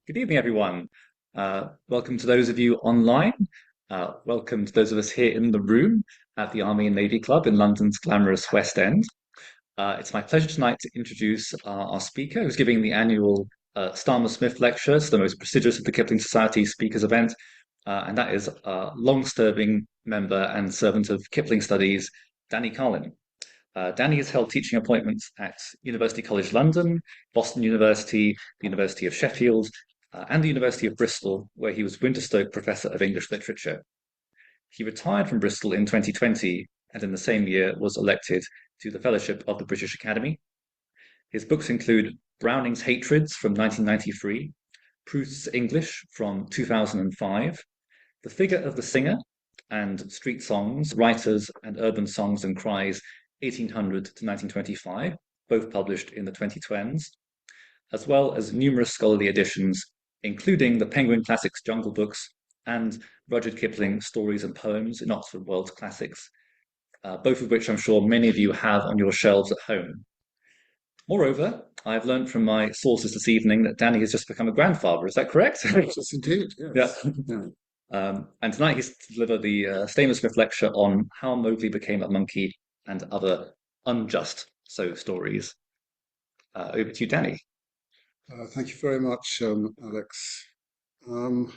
Good evening, everyone. Welcome to those of you online. Welcome to those of us here in the room at the Army and Navy Club in London's glamorous West End. It's my pleasure tonight to introduce our speaker, who's giving the annual Stamer-Smith Lecture. It's the most prestigious of the Kipling Society speakers event, and that is long-serving member and servant of Kipling Studies, Danny Karlin. Danny has held teaching appointments at University College London, Boston University, the University of Sheffield, and the University of Bristol, where he was Winterstoke Professor of English Literature. He retired from Bristol in 2020 and in the same year was elected to the Fellowship of the British Academy. His books include Browning's Hatreds from 1993, Proust's English from 2005, The Figure of the Singer, and Street Songs, Writers and Urban Songs and Cries 1800 to 1925, both published in the 2010s, as well as numerous scholarly editions, including the Penguin Classics Jungle Books and Rudyard Kipling Stories and Poems in Oxford World Classics, both of which I'm sure many of you have on your shelves at home. Moreover, I've learned from my sources this evening that Danny has just become a grandfather. Is that correct? Yes, indeed. Yes. Yeah. And tonight he's to deliver the Stamer-Smith lecture on how Mowgli became a monkey and other unjust stories. Over to you, Danny. Thank you very much, Alex. Um,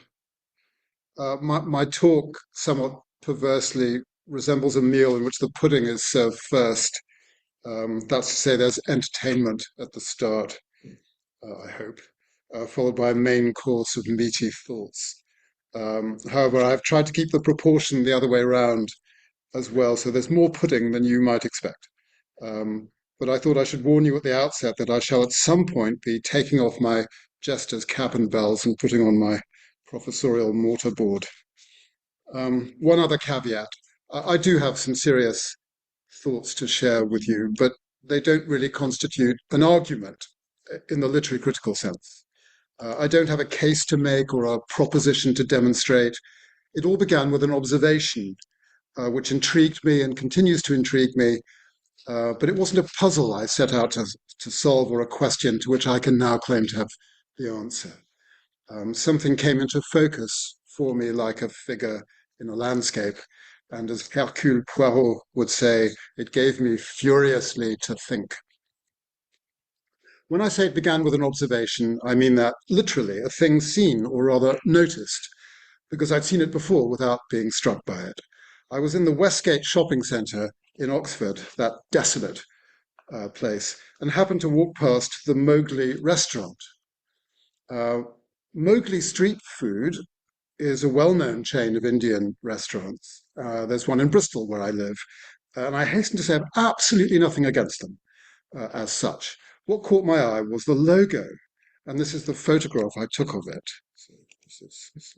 my talk somewhat perversely resembles a meal in which the pudding is served first. That's to say, there's entertainment at the start, I hope, followed by a main course of meaty thoughts. However, I've tried to keep the proportion the other way around as well, so there's more pudding than you might expect. But I thought I should warn you at the outset that I shall at some point be taking off my jester's cap and bells and putting on my professorial mortarboard. One other caveat. I do have some serious thoughts to share with you, but they don't really constitute an argument in the literary critical sense. I don't have a case to make or a proposition to demonstrate. It all began with an observation which intrigued me and continues to intrigue me, but it wasn't a puzzle I set out to solve or a question to which I can now claim to have the answer. Something came into focus for me like a figure in a landscape, and as Hercule Poirot would say, it gave me furiously to think. When I say it began with an observation, I mean that literally, a thing seen, or rather noticed, because I'd seen it before without being struck by it. I was in the Westgate shopping centre in Oxford, that desolate place, and happened to walk past the Mowgli restaurant. Mowgli Street Food is a well-known chain of Indian restaurants. There's one in Bristol where I live, and I hasten to say I've absolutely nothing against them as such. What caught my eye was the logo, and this is the photograph I took of it. So this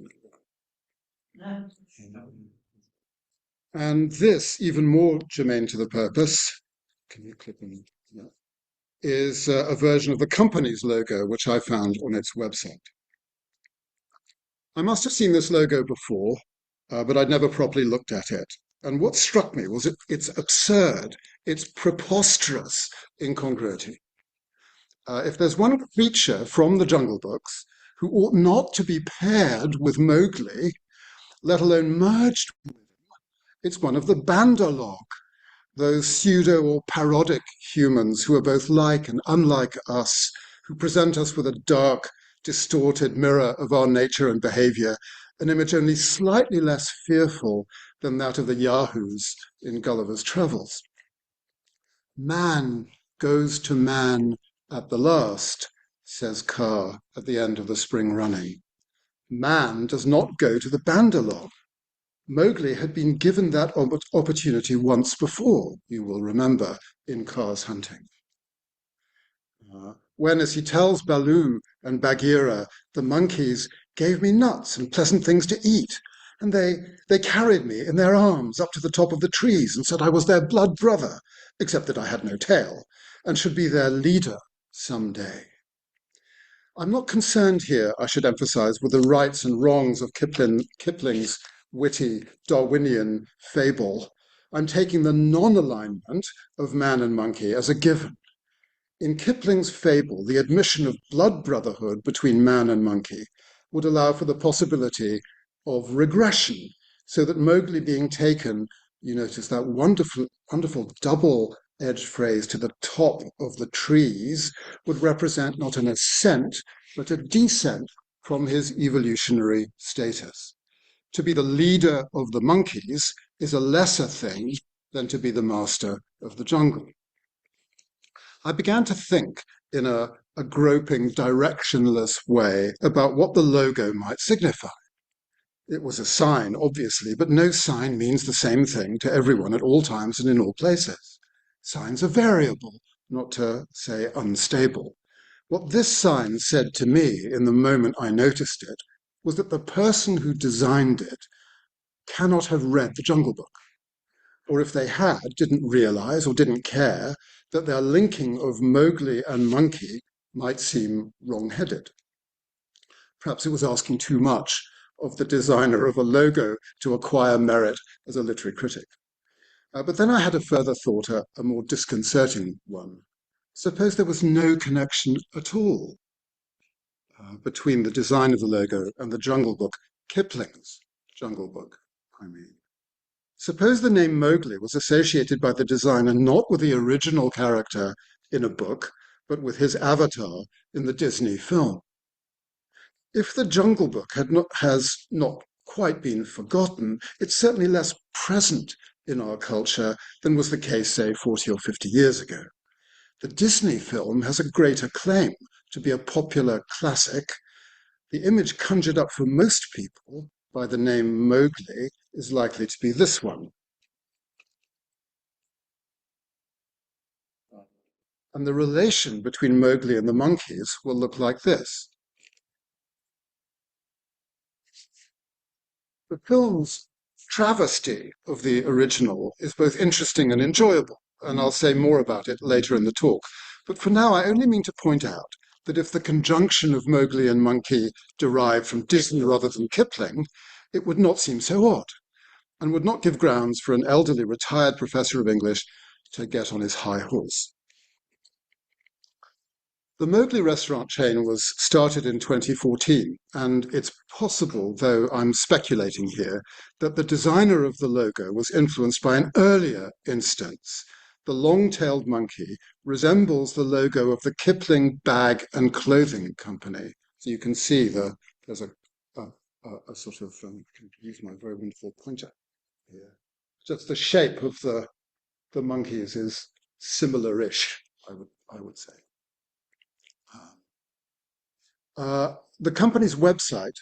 and this, even more germane to the purpose, can you click on? Yeah, is a version of the company's logo, which I found on its website. I must have seen this logo before, but I'd never properly looked at it. And what struck me was its absurd, its preposterous incongruity. If there's one creature from the Jungle Books who ought not to be paired with Mowgli, let alone merged with him, it's one of the Bandar-log, those pseudo or parodic humans who are both like and unlike us, who present us with a dark, distorted mirror of our nature and behavior, an image only slightly less fearful than that of the Yahoos in Gulliver's Travels. Man goes to man at the last, says Carr at the end of the spring running. Man does not go to the Bandar-log. Mowgli had been given that opportunity once before, you will remember, in Carr's hunting. When, as he tells Baloo and Bagheera, the monkeys gave me nuts and pleasant things to eat, and they carried me in their arms up to the top of the trees and said I was their blood brother, except that I had no tail, and should be their leader some day. I'm not concerned here, I should emphasize, with the rights and wrongs of Kipling's witty Darwinian fable. I'm taking the non-alignment of man and monkey as a given. In Kipling's fable, the admission of blood brotherhood between man and monkey would allow for the possibility of regression, so that Mowgli being taken, you notice that wonderful double-edged phrase, to the top of the trees, would represent not an ascent, but a descent from his evolutionary status. To be the leader of the monkeys is a lesser thing than to be the master of the jungle. I began to think in a groping, directionless way about what the logo might signify. It was a sign, obviously, but no sign means the same thing to everyone at all times and in all places. Signs are variable, not to say unstable. What this sign said to me in the moment I noticed it was that the person who designed it cannot have read the Jungle Book, or if they had, didn't realize or didn't care that their linking of Mowgli and monkey might seem wrong-headed. Perhaps it was asking too much of the designer of a logo to acquire merit as a literary critic. But then I had a further thought, a more disconcerting one. Suppose there was no connection at all between the design of the logo and the Jungle Book, Kipling's Jungle Book, I mean. Suppose the name Mowgli was associated by the designer not with the original character in a book, but with his avatar in the Disney film. If the Jungle Book has not quite been forgotten, it's certainly less present in our culture than was the case, say, 40 or 50 years ago. The Disney film has a greater claim to be a popular classic. The image conjured up for most people by the name Mowgli is likely to be this one. And the relation between Mowgli and the monkeys will look like this. The film's travesty of the original is both interesting and enjoyable, and I'll say more about it later in the talk. But for now, I only mean to point out that if the conjunction of Mowgli and monkey derived from Disney rather than Kipling, it would not seem so odd, and would not give grounds for an elderly retired professor of English to get on his high horse. The Mowgli restaurant chain was started in 2014, and it's possible, though I'm speculating here, that the designer of the logo was influenced by an earlier instance. The long-tailed monkey resembles the logo of the Kipling Bag and Clothing Company. So you can see there's a sort of, I can use my very wonderful pointer here. Just the shape of the monkeys is similar-ish, I would say. The company's website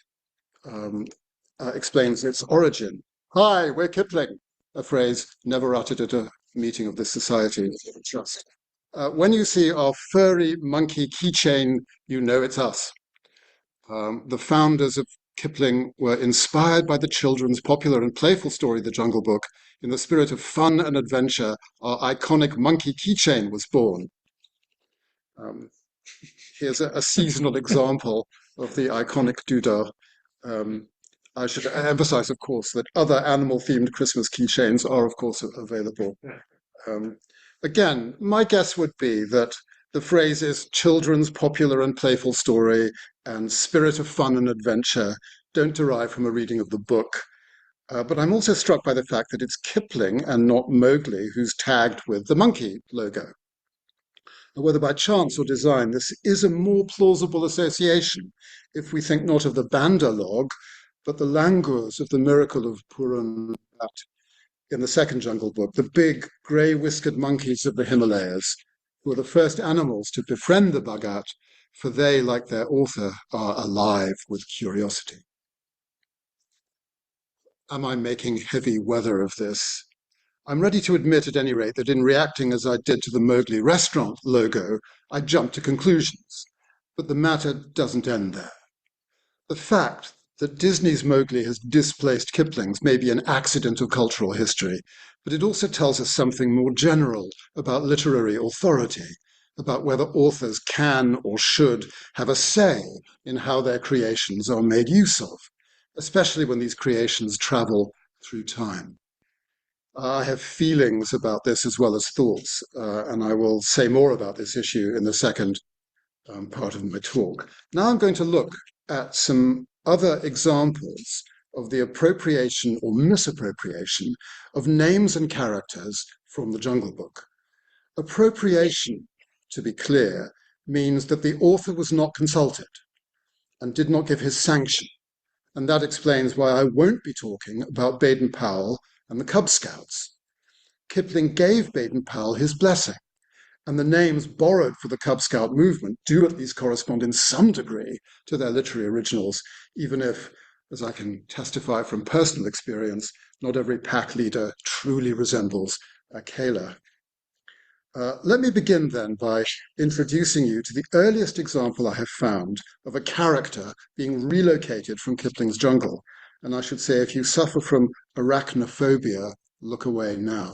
explains its origin. Hi, we're Kipling, a phrase never uttered at a meeting of this society. Just. When you see our furry monkey keychain, you know it's us. The founders of Kipling were inspired by the children's popular and playful story, The Jungle Book. In the spirit of fun and adventure, our iconic monkey keychain was born. Here's a seasonal example of the iconic doodah. I should emphasize, of course, that other animal-themed Christmas keychains are, of course, available. Again, my guess would be that the phrases children's popular and playful story and spirit of fun and adventure don't derive from a reading of the book. But I'm also struck by the fact that it's Kipling and not Mowgli who's tagged with the monkey logo. Whether by chance or design, this is a more plausible association if we think not of the Bandar-log, but the langurs of the miracle of Purun in the second Jungle Book, the big grey-whiskered monkeys of the Himalayas, who are the first animals to befriend the Bhagat, for they, like their author, are alive with curiosity. Am I making heavy weather of this? I'm ready to admit, at any rate, that in reacting as I did to the Mowgli restaurant logo, I jumped to conclusions. But the matter doesn't end there. The fact that Disney's Mowgli has displaced Kipling's may be an accident of cultural history, but it also tells us something more general about literary authority, about whether authors can or should have a say in how their creations are made use of, especially when these creations travel through time. I have feelings about this as well as thoughts, and I will say more about this issue in the second part of my talk. Now I'm going to look at some other examples of the appropriation or misappropriation of names and characters from the Jungle Book. Appropriation, to be clear, means that the author was not consulted and did not give his sanction. And that explains why I won't be talking about Baden-Powell and the Cub Scouts. Kipling gave Baden-Powell his blessing, and the names borrowed for the Cub Scout movement do at least correspond in some degree to their literary originals, even if, as I can testify from personal experience, not every pack leader truly resembles a Kayla. Let me begin then by introducing you to the earliest example I have found of a character being relocated from Kipling's jungle. And I should say, if you suffer from arachnophobia, look away now.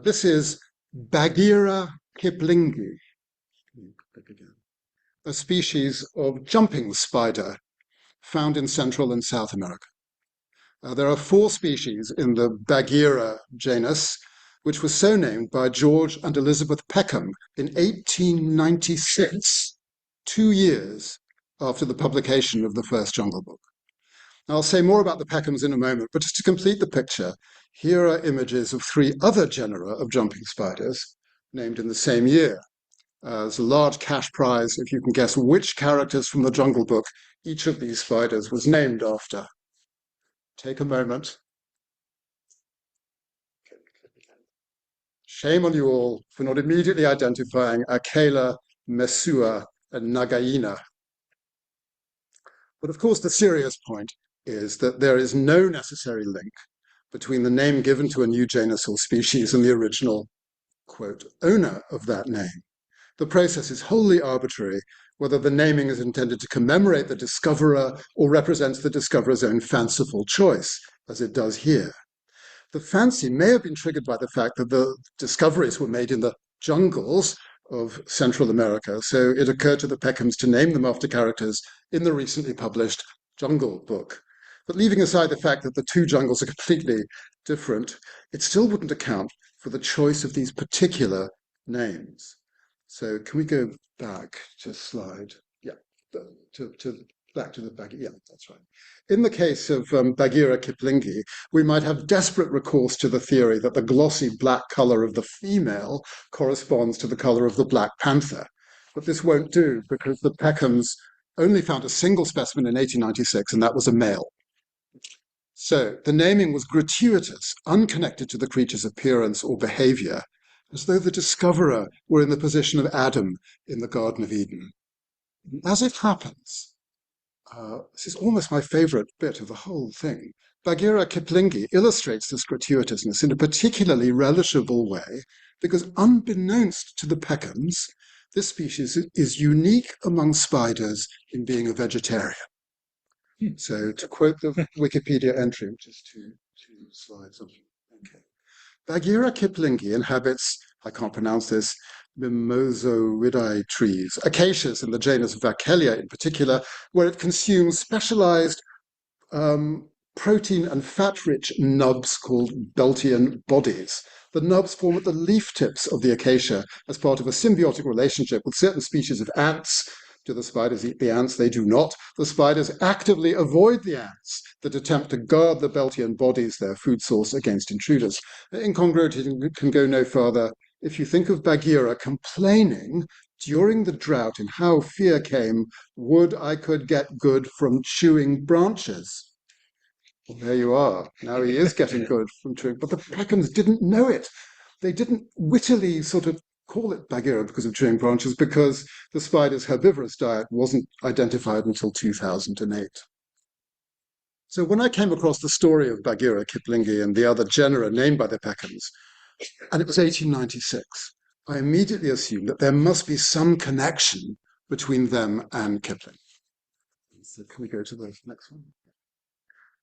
This is Bagheera kiplingi, a species of jumping spider found in Central and South America. There are 4 species in the Bagheera genus, which was so named by George and Elizabeth Peckham in 1896, 2 years after the publication of the first Jungle Book. Now, I'll say more about the Peckhams in a moment, but just to complete the picture, here are images of 3 other genera of jumping spiders named in the same year. There's a large cash prize if you can guess which characters from the Jungle Book each of these spiders was named after. Take a moment. Shame on you all for not immediately identifying Akela, Mesua, and Nagaina. But of course, the serious point is that there is no necessary link between the name given to a new genus or species and the original, quote, owner of that name. The process is wholly arbitrary, whether the naming is intended to commemorate the discoverer or represents the discoverer's own fanciful choice, as it does here. The fancy may have been triggered by the fact that the discoveries were made in the jungles of Central America, so it occurred to the Peckhams to name them after characters in the recently published Jungle Book. But leaving aside the fact that the 2 jungles are completely different, it still wouldn't account for the choice of these particular names. So can we go back to slide? Yeah, back to the Bagheera. Yeah, that's right. In the case of Bagheera kiplingi, we might have desperate recourse to the theory that the glossy black color of the female corresponds to the color of the black panther. But this won't do because the Peckhams only found a single specimen in 1896, and that was a male. So the naming was gratuitous, unconnected to the creature's appearance or behavior, as though the discoverer were in the position of Adam in the Garden of Eden. As it happens, this is almost my favorite bit of the whole thing. Bagheera kiplingi illustrates this gratuitousness in a particularly relishable way because unbeknownst to the Peckhams, this species is unique among spiders in being a vegetarian. So to quote the Wikipedia entry, which is two slides. Okay. Bagheera kiplingi inhabits, I can't pronounce this, mimosauridæ trees, acacias in the genus Vachellia in particular, where it consumes specialized protein and fat-rich nubs called Beltian bodies. The nubs form at the leaf tips of the acacia as part of a symbiotic relationship with certain species of ants. Do the spiders eat the ants? They do not. The spiders actively avoid the ants that attempt to guard the Beltian bodies, their food source, against intruders. Incongruity can go no farther. If you think of Bagheera complaining during the drought and how fear came, would I could get good from chewing branches. Well, there you are. Now he is getting good from chewing, but the Peckhams didn't know it. They didn't wittily sort of call it Bagheera because of chewing branches, because the spider's herbivorous diet wasn't identified until 2008. So when I came across the story of Bagheera kiplingi and the other genera named by the Peckhams, and it was 1896, I immediately assumed that there must be some connection between them and Kipling. So can we go to the next one?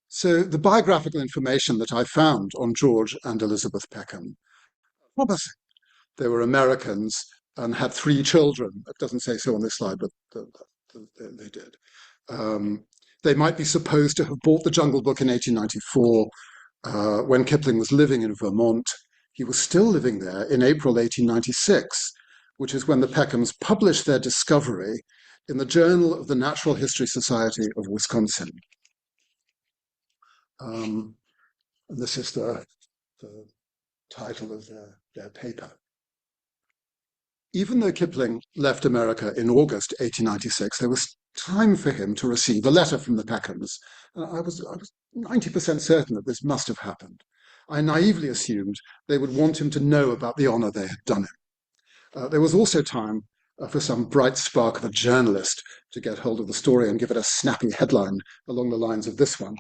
So the biographical information that I found on George and Elizabeth Peckham, promising. They were Americans and had 3 children. It doesn't say so on this slide, but they did. They might be supposed to have bought the Jungle Book in 1894 when Kipling was living in Vermont. He was still living there in April 1896, which is when the Peckhams published their discovery in the Journal of the Natural History Society of Wisconsin. And this is the title of their paper. Even though Kipling left America in August 1896, there was time for him to receive a letter from the Peckhams. I was 90% certain that this must have happened. I naively assumed they would want him to know about the honor they had done him. There was also time for some bright spark of a journalist to get hold of the story and give it a snappy headline along the lines of this one.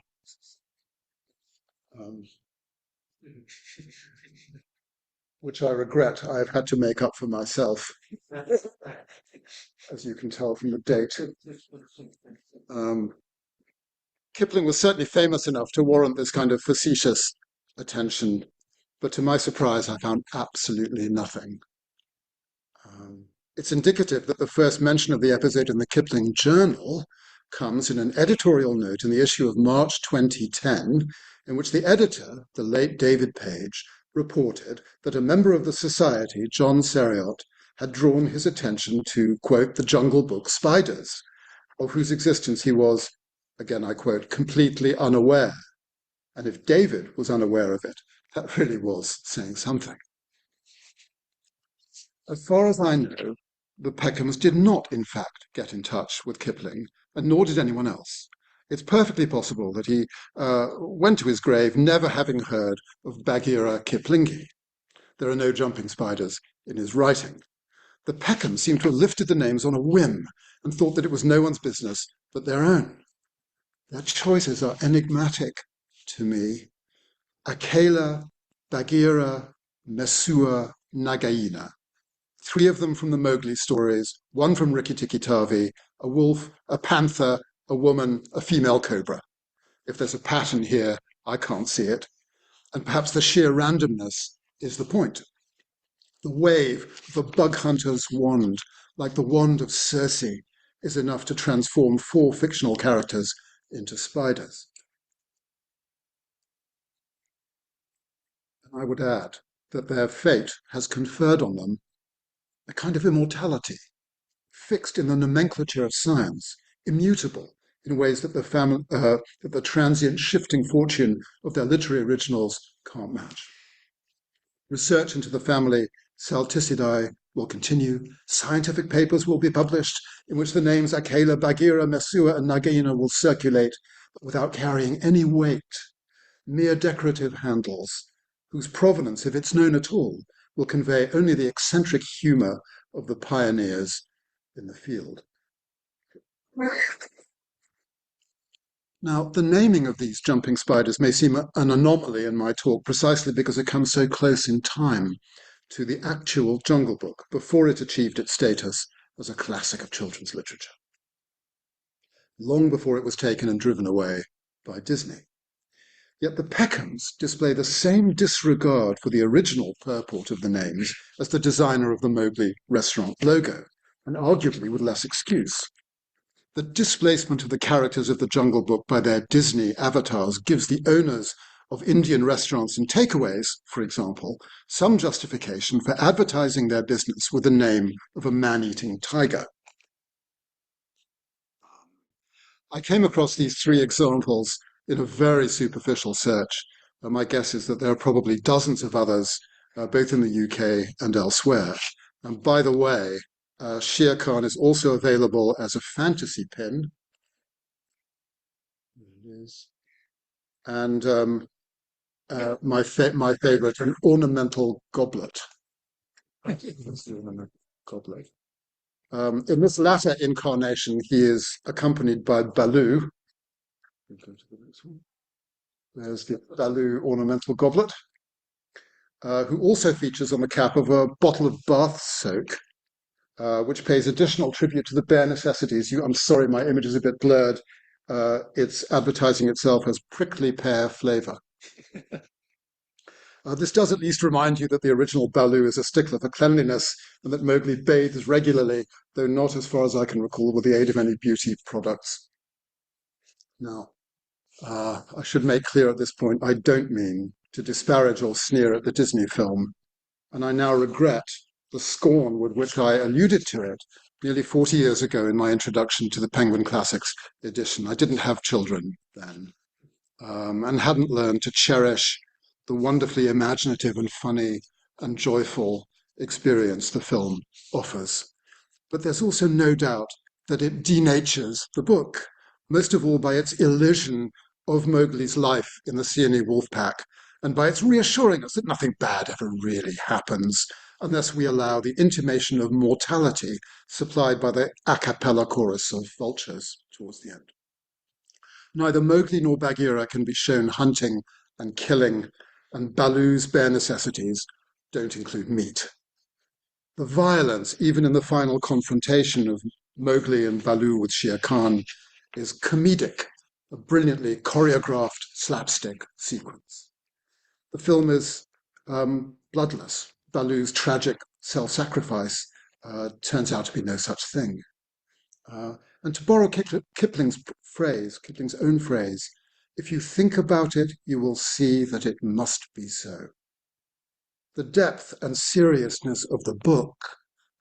Which I regret I've had to make up for myself, as you can tell from the date. Kipling was certainly famous enough to warrant this kind of facetious attention, but to my surprise, I found absolutely nothing. It's indicative that the first mention of the episode in the Kipling Journal comes in an editorial note in the issue of March 2010, in which the editor, the late David Page, reported that a member of the society, John Seriot, had drawn his attention to, quote, the Jungle Book spiders, of whose existence he was, again I quote, completely unaware. And if David was unaware of it, that really was saying something. As far as I know, the Peckhams did not, in fact, get in touch with Kipling, and nor did anyone else. It's perfectly possible that he went to his grave never having heard of Bagheera Kiplingi. There are no jumping spiders in his writing. The Peckhams seem to have lifted the names on a whim and thought that it was no one's business but their own. Their choices are enigmatic to me. Akela, Bagheera, Mesua, Nagaina. 3 of them from the Mowgli stories, 1 from Rikki Tikki Tavi, a wolf, a panther, a woman, a female cobra. If there's a pattern here, I can't see it. And perhaps the sheer randomness is the point. The wave of a bug hunter's wand, like the wand of Circe, is enough to transform 4 fictional characters into spiders. And I would add that their fate has conferred on them a kind of immortality, fixed in the nomenclature of science, immutable in ways that the transient shifting fortune of their literary originals can't match. Research into the family Salticidae will continue. Scientific papers will be published in which the names Akela, Bagheera, Mesua, and Nagaina will circulate, but without carrying any weight. Mere decorative handles, whose provenance, if it's known at all, will convey only the eccentric humour of the pioneers in the field. Now, the naming of these jumping spiders may seem an anomaly in my talk precisely because it comes so close in time to the actual Jungle Book before it achieved its status as a classic of children's literature, long before it was taken and driven away by Disney. Yet the Peckhams display the same disregard for the original purport of the names as the designer of the Mowgli restaurant logo, and arguably with less excuse. The displacement of the characters of the Jungle Book by their Disney avatars gives the owners of Indian restaurants and takeaways, for example, some justification for advertising their business with the name of a man-eating tiger. I came across these 3 examples in a very superficial search. My guess is that there are probably dozens of others, both in the UK and elsewhere. And by the way, Shere Khan is also available as a fantasy pin. There it is. And my favorite, an ornamental goblet. Goblet. In this latter incarnation, he is accompanied by Baloo. Go to the next one. There's the Baloo ornamental goblet, who also features on the cap of a bottle of bath soak, which pays additional tribute to the bare necessities. I'm sorry, my image is a bit blurred. It's advertising itself as prickly pear flavour. This does at least remind you that the original Baloo is a stickler for cleanliness and that Mowgli bathes regularly, though not, as far as I can recall, with the aid of any beauty products. Now, I should make clear at this point, I don't mean to disparage or sneer at the Disney film, and I now regret the scorn with which I alluded to it nearly 40 years ago in my introduction to the Penguin Classics edition. I didn't have children then, and hadn't learned to cherish the wonderfully imaginative and funny and joyful experience the film offers. But there's also no doubt that it denatures the book, most of all by its elision of Mowgli's life in the Siamese wolf pack, and by its reassuring us that nothing bad ever really happens unless we allow the intimation of mortality supplied by the a cappella chorus of vultures towards the end. Neither Mowgli nor Bagheera can be shown hunting and killing, and Baloo's bare necessities don't include meat. The violence, even in the final confrontation of Mowgli and Baloo with Shere Khan, is comedic, a brilliantly choreographed slapstick sequence. The film is bloodless. Baloo's tragic self-sacrifice turns out to be no such thing. And to borrow Kipling's own phrase, if you think about it, you will see that it must be so. The depth and seriousness of the book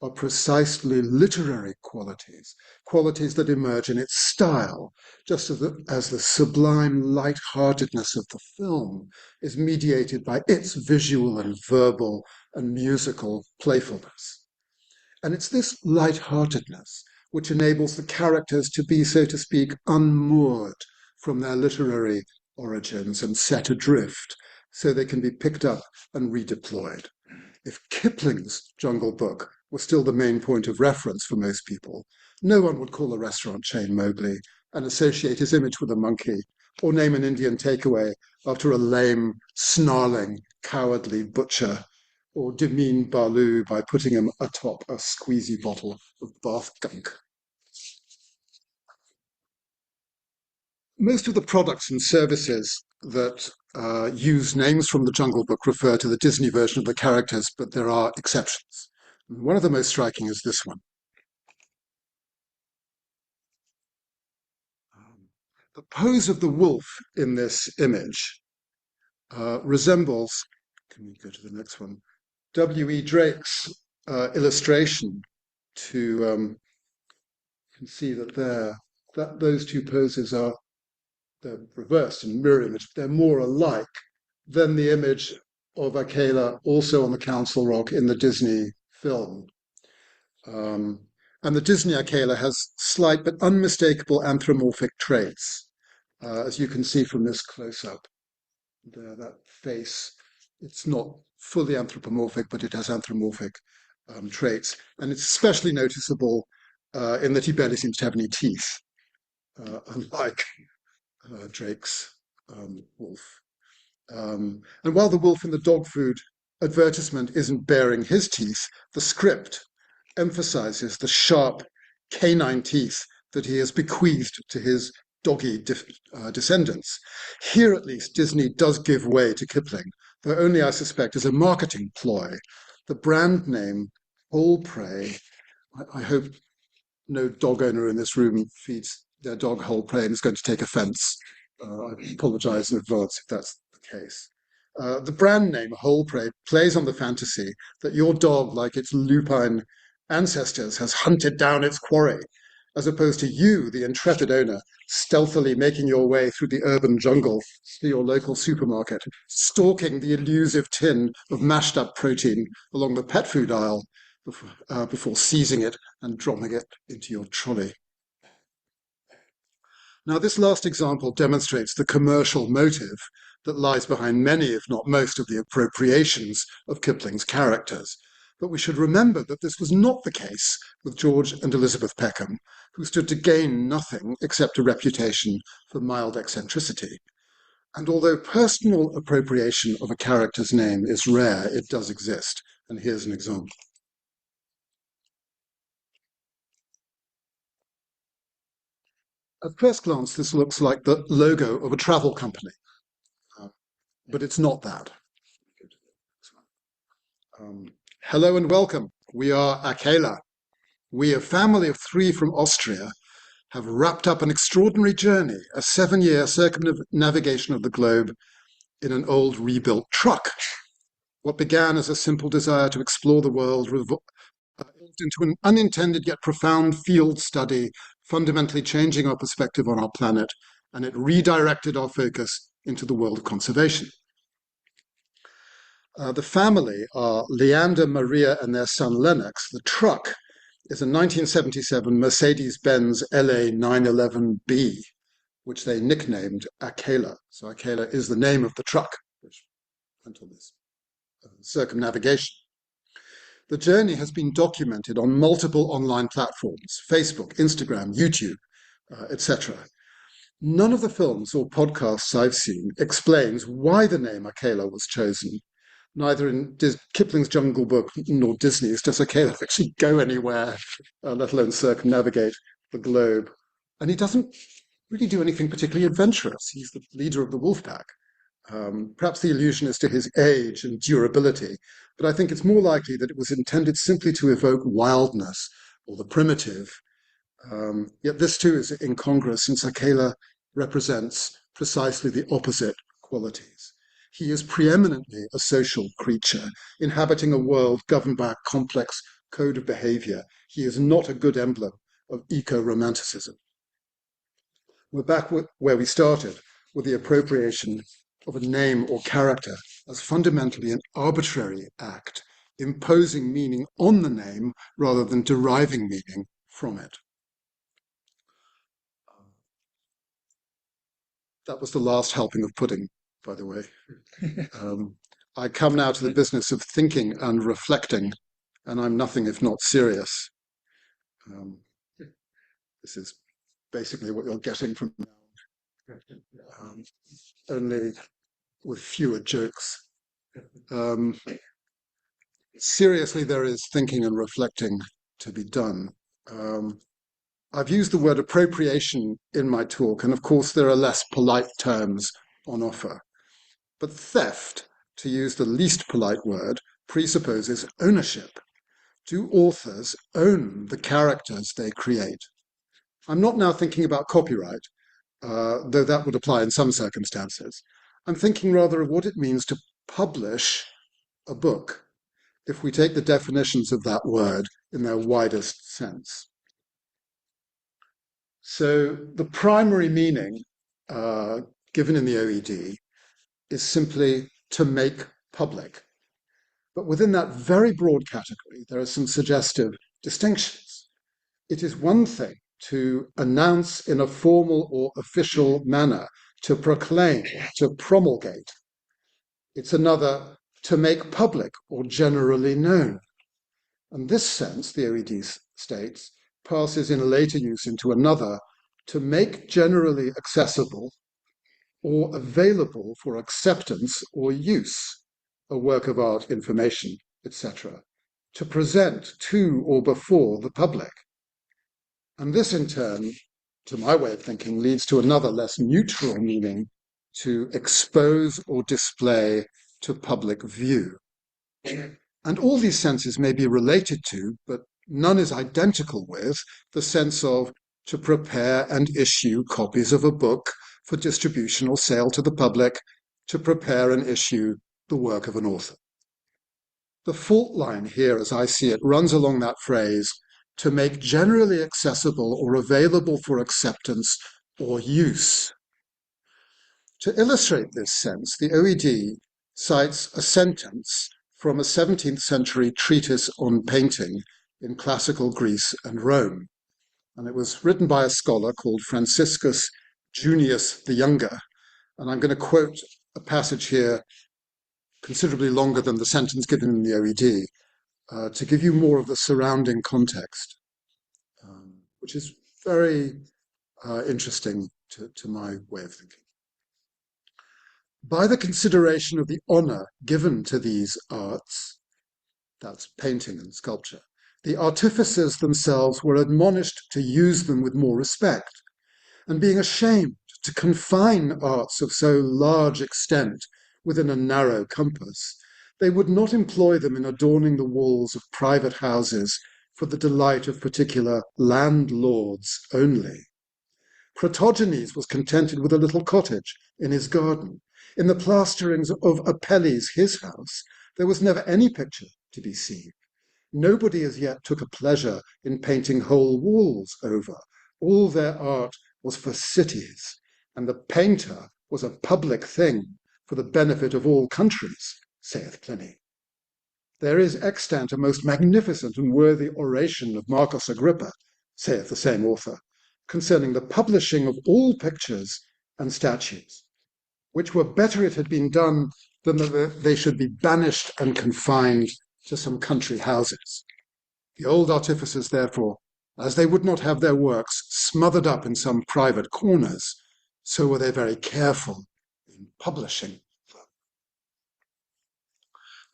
are precisely literary qualities, qualities that emerge in its style, just as the sublime light-heartedness of the film is mediated by its visual and verbal and musical playfulness. And it's this light-heartedness which enables the characters to be, so to speak, unmoored from their literary origins and set adrift, so they can be picked up and redeployed. If Kipling's Jungle Book was still the main point of reference for most people, no one would call a restaurant chain Mowgli and associate his image with a monkey, or name an Indian takeaway after a lame, snarling, cowardly butcher, or demean Baloo by putting him atop a squeezy bottle of bath gunk. Most of the products and services that use names from the Jungle Book refer to the Disney version of the characters, but there are exceptions. One of the most striking is this one. The pose of the wolf in this image resembles, can we go to the next one, W.E. Drake's illustration to, you can see that those two poses are, they're reversed in mirror image. They're more alike than the image of Akela also on the Council Rock in the Disney film. And the Disney Akela has slight but unmistakable anthropomorphic traits, as you can see from this close-up. There, that face, it's not fully anthropomorphic, but it has anthropomorphic traits. And it's especially noticeable in that he barely seems to have any teeth, unlike Drake's wolf. And while the wolf in the dog food advertisement isn't baring his teeth, the script emphasizes the sharp canine teeth that he has bequeathed to his doggy descendants. Here, at least, Disney does give way to Kipling, though only, I suspect, as a marketing ploy. The brand name, Whole Prey, I hope no dog owner in this room feeds their dog whole prey and is going to take offense. I apologize in advance if that's the case. The brand name Whole Prey plays on the fantasy that your dog, like its lupine ancestors, has hunted down its quarry, as opposed to you, the intrepid owner, stealthily making your way through the urban jungle to your local supermarket, stalking the elusive tin of mashed up protein along the pet food aisle before seizing it and dropping it into your trolley. Now, this last example demonstrates the commercial motive that lies behind many, if not most, of the appropriations of Kipling's characters. But we should remember that this was not the case with George and Elizabeth Peckham, who stood to gain nothing except a reputation for mild eccentricity. And although personal appropriation of a character's name is rare, it does exist. And here's an example. At first glance, this looks like the logo of a travel company, but it's not that. Hello and welcome. We are Akela. We, a family of 3 from Austria, have wrapped up an extraordinary journey, a 7-year circumnavigation of the globe in an old rebuilt truck. What began as a simple desire to explore the world evolved into an unintended yet profound field study, fundamentally changing our perspective on our planet, and it redirected our focus into the world of conservation. The family are Leander, Maria, and their son Lennox. The truck is a 1977 Mercedes-Benz LA 911B, which they nicknamed Akela. So Akela is the name of the truck, which went on this circumnavigation. The journey has been documented on multiple online platforms, Facebook, Instagram, YouTube, etc. None of the films or podcasts I've seen explains why the name Akela was chosen. Neither in Kipling's Jungle Book nor Disney's does Akela actually go anywhere, let alone circumnavigate the globe. And he doesn't really do anything particularly adventurous. He's the leader of the wolf pack. Perhaps the allusion is to his age and durability, but I think it's more likely that it was intended simply to evoke wildness or the primitive. Yet this too is incongruous, since Akela represents precisely the opposite qualities. He is preeminently a social creature, inhabiting a world governed by a complex code of behavior. He is not a good emblem of eco-romanticism. We're back where we started, with the appropriation of a name or character as fundamentally an arbitrary act, imposing meaning on the name rather than deriving meaning from it. That was the last helping of pudding, by the way. I come now to the business of thinking and reflecting, and I'm nothing if not serious. This is basically what you're getting from now, only with fewer jokes. Seriously, there is thinking and reflecting to be done. I've used the word appropriation in my talk, and of course there are less polite terms on offer. But theft, to use the least polite word, presupposes ownership. Do authors own the characters they create? I'm not now thinking about copyright, though that would apply in some circumstances. I'm thinking rather of what it means to publish a book, if we take the definitions of that word in their widest sense. So the primary meaning given in the OED is simply to make public. But within that very broad category, there are some suggestive distinctions. It is one thing to announce in a formal or official manner, to proclaim, to promulgate. It's another to make public or generally known. And this sense, the OED states, passes in later use into another, to make generally accessible or available for acceptance or use, a work of art, information, etc., to present to or before the public. And this, in turn, to my way of thinking, leads to another less neutral meaning, to expose or display to public view. And all these senses may be related to, but none is identical with, the sense of to prepare and issue copies of a book for distribution or sale to the public, to prepare and issue the work of an author. The fault line here, as I see it, runs along that phrase, to make generally accessible or available for acceptance or use. To illustrate this sense, the OED cites a sentence from a 17th century treatise on painting in classical Greece and Rome. And it was written by a scholar called Franciscus Junius the Younger. And I'm going to quote a passage here considerably longer than the sentence given in the OED, to give you more of the surrounding context, which is very interesting to my way of thinking. By the consideration of the honor given to these arts, that's painting and sculpture, the artificers themselves were admonished to use them with more respect, and being ashamed to confine arts of so large extent within a narrow compass, they would not employ them in adorning the walls of private houses for the delight of particular landlords only, Protogenes was contented with a little cottage in his garden. In the plasterings of Apelles, his house, there was never any picture to be seen. Nobody as yet took a pleasure in painting whole walls over. All their art was for cities, and the painter was a public thing for the benefit of all countries, saith Pliny. There is extant a most magnificent and worthy oration of Marcus Agrippa, saith the same author, concerning the publishing of all pictures and statues, which were better it had been done than that they should be banished and confined to some country houses. The old artificers, therefore, as they would not have their works smothered up in some private corners, so were they very careful in publishing them.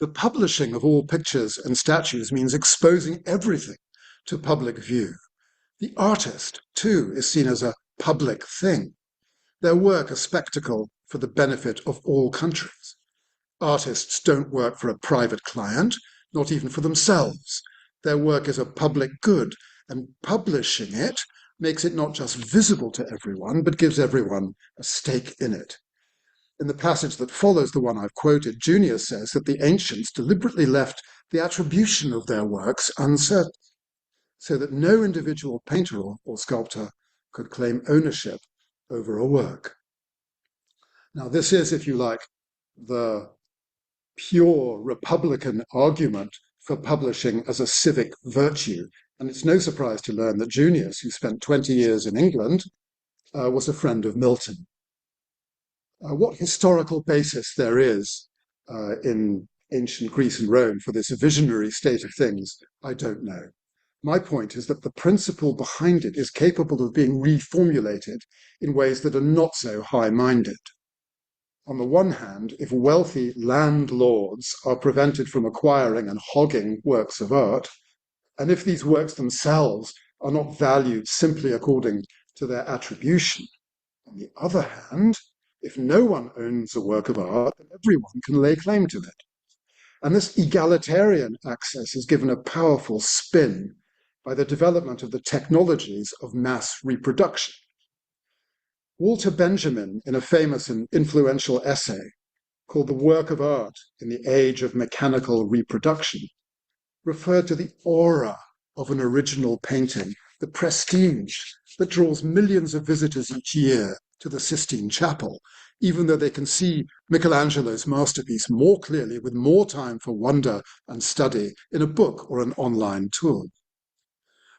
The publishing of all pictures and statues means exposing everything to public view. The artist, too, is seen as a public thing, their work a spectacle for the benefit of all countries. Artists don't work for a private client, not even for themselves. Their work is a public good, and publishing it makes it not just visible to everyone, but gives everyone a stake in it. In the passage that follows the one I've quoted, Junius says that the ancients deliberately left the attribution of their works uncertain, so that no individual painter or sculptor could claim ownership over a work. Now, this is, if you like, the pure Republican argument for publishing as a civic virtue. And it's no surprise to learn that Junius, who spent 20 years in England, was a friend of Milton. What historical basis there is in ancient Greece and Rome for this visionary state of things, I don't know. My point is that the principle behind it is capable of being reformulated in ways that are not so high-minded. On the one hand, if wealthy landlords are prevented from acquiring and hogging works of art, and if these works themselves are not valued simply according to their attribution, on the other hand, if no one owns a work of art, then everyone can lay claim to it. And this egalitarian access is given a powerful spin by the development of the technologies of mass reproduction. Walter Benjamin, in a famous and influential essay called The Work of Art in the Age of Mechanical Reproduction, referred to the aura of an original painting, the prestige that draws millions of visitors each year to the Sistine Chapel, even though they can see Michelangelo's masterpiece more clearly with more time for wonder and study in a book or an online tool.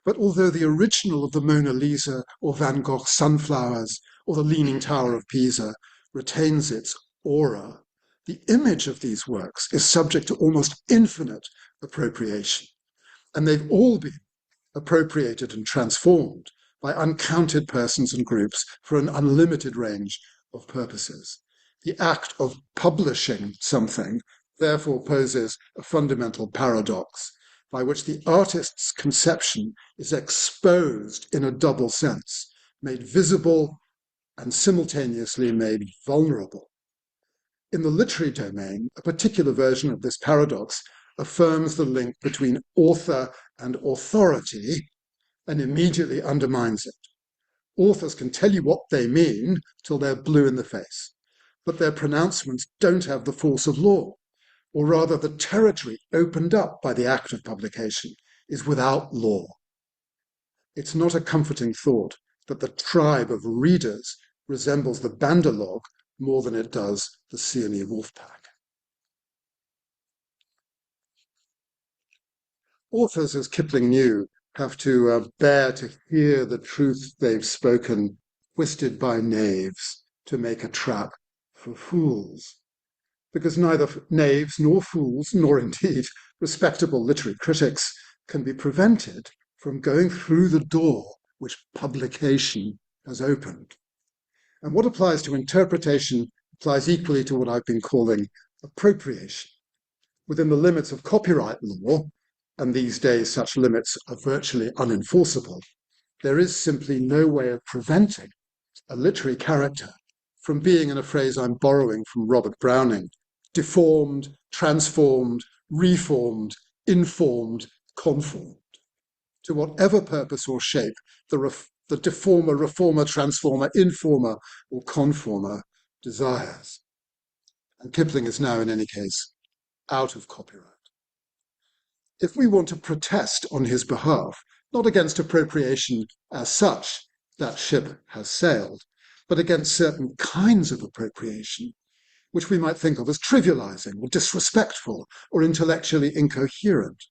But although the original of the Mona Lisa or Van Gogh's Sunflowers or the Leaning Tower of Pisa retains its aura, the image of these works is subject to almost infinite appropriation, and they've all been appropriated and transformed by uncounted persons and groups for an unlimited range of purposes. The act of publishing something therefore poses a fundamental paradox by which the artist's conception is exposed in a double sense, made visible and simultaneously made vulnerable. In the literary domain, a particular version of this paradox affirms the link between author and authority and immediately undermines it. Authors can tell you what they mean till they're blue in the face, but their pronouncements don't have the force of law, or rather the territory opened up by the act of publication is without law. It's not a comforting thought that the tribe of readers resembles the Banderlog more than it does the Siamese wolfpack. Authors, as Kipling knew, have to bear to hear the truth they've spoken, twisted by knaves to make a trap for fools. Because neither knaves nor fools, nor indeed respectable literary critics, can be prevented from going through the door which publication has opened. And what applies to interpretation applies equally to what I've been calling appropriation. Within the limits of copyright law, and these days such limits are virtually unenforceable, there is simply no way of preventing a literary character from being, in a phrase I'm borrowing from Robert Browning, deformed, transformed, reformed, informed, conformed, to whatever purpose or shape the the deformer, reformer, transformer, informer, or conformer desires. And Kipling is now, in any case, out of copyright. If we want to protest on his behalf, not against appropriation as such, that ship has sailed, but against certain kinds of appropriation, which we might think of as trivializing or disrespectful or intellectually incoherent,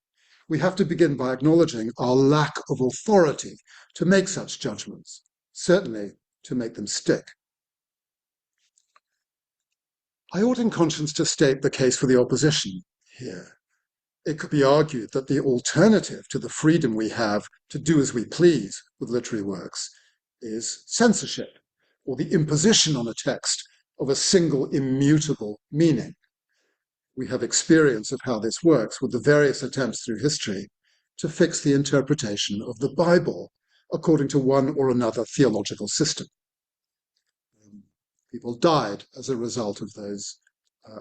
we have to begin by acknowledging our lack of authority to make such judgments, certainly to make them stick. I ought in conscience to state the case for the opposition here. It could be argued that the alternative to the freedom we have to do as we please with literary works is censorship, or the imposition on a text of a single immutable meaning. We have experience of how this works with the various attempts through history to fix the interpretation of the Bible according to one or another theological system. People died as a result of those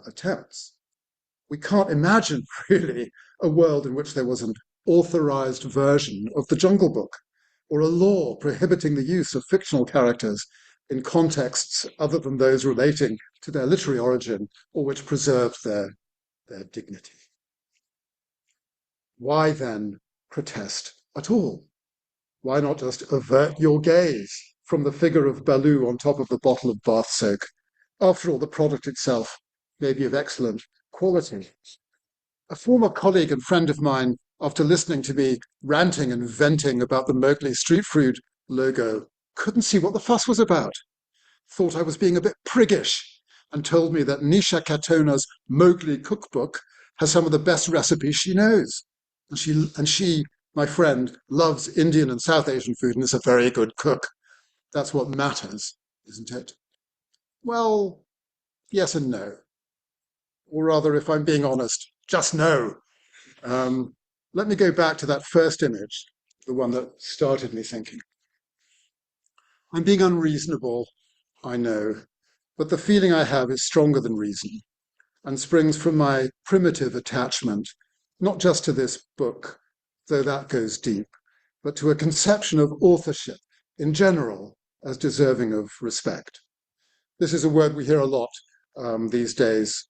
attempts. We can't imagine, really, a world in which there was an authorized version of the Jungle Book, or a law prohibiting the use of fictional characters in contexts other than those relating to their literary origin or which preserved their dignity. Why then protest at all? Why not just avert your gaze from the figure of Baloo on top of the bottle of bath soak? After all, the product itself may be of excellent quality. A former colleague and friend of mine, after listening to me ranting and venting about the Mowgli street food logo, couldn't see what the fuss was about, thought I was being a bit priggish, and told me that Nisha Katona's Mowgli cookbook has some of the best recipes she knows. And she, my friend, loves Indian and South Asian food and is a very good cook. That's what matters, isn't it? Well, yes and no. Or rather, if I'm being honest, just no. Let me go back to that first image, the one that started me thinking. I'm being unreasonable, I know, but the feeling I have is stronger than reason and springs from my primitive attachment, not just to this book, though that goes deep, but to a conception of authorship in general as deserving of respect. This is a word we hear a lot these days.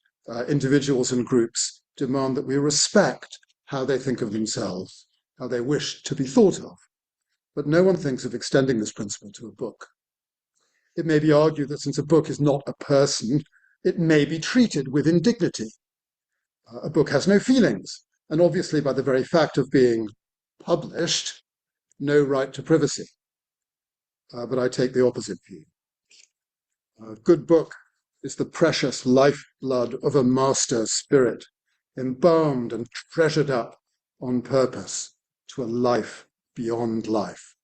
Individuals and groups demand that we respect how they think of themselves, how they wish to be thought of. But no one thinks of extending this principle to a book. It may be argued that since a book is not a person, it may be treated with indignity. A book has no feelings, and obviously by the very fact of being published, no right to privacy. But I take the opposite view. A good book is the precious lifeblood of a master spirit, embalmed and treasured up on purpose to a life beyond life.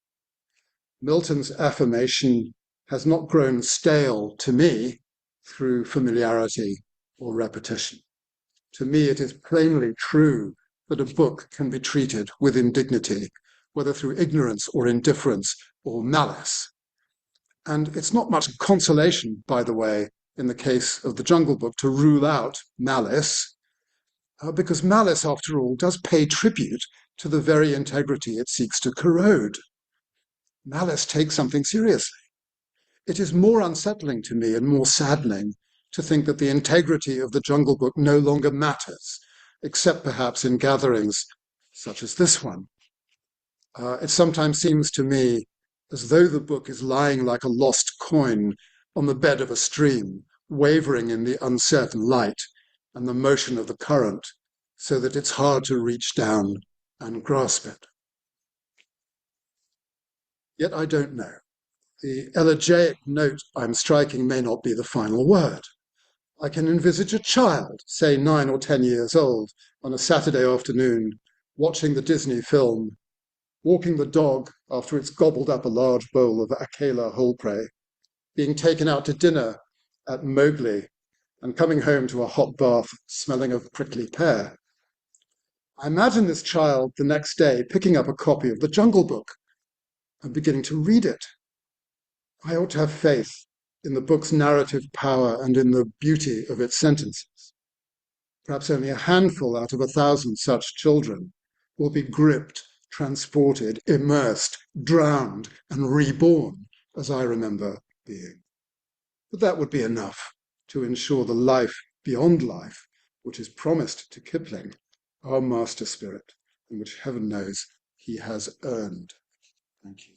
Milton's affirmation has not grown stale to me through familiarity or repetition. To me, it is plainly true that a book can be treated with indignity, whether through ignorance or indifference or malice. And it's not much consolation, by the way, in the case of the Jungle Book, to rule out malice, because malice, after all, does pay tribute to the very integrity it seeks to corrode. Malice takes something seriously. It is more unsettling to me and more saddening to think that the integrity of the Jungle Book no longer matters, except perhaps in gatherings such as this one. It sometimes seems to me as though the book is lying like a lost coin on the bed of a stream, wavering in the uncertain light and the motion of the current, so that it's hard to reach down and grasp it. Yet I don't know. The elegiac note I'm striking may not be the final word. I can envisage a child, say 9 or 10 years old, on a Saturday afternoon, watching the Disney film, walking the dog after it's gobbled up a large bowl of Akela whole prey, being taken out to dinner at Mowgli, and coming home to a hot bath smelling of prickly pear. I imagine this child the next day picking up a copy of the Jungle Book and beginning to read it. I ought to have faith in the book's narrative power and in the beauty of its sentences. Perhaps only a handful out of 1,000 such children will be gripped transported, immersed, drowned, and reborn, as I remember being. But that would be enough to ensure the life beyond life, which is promised to Kipling, our master spirit, and which heaven knows he has earned. Thank you.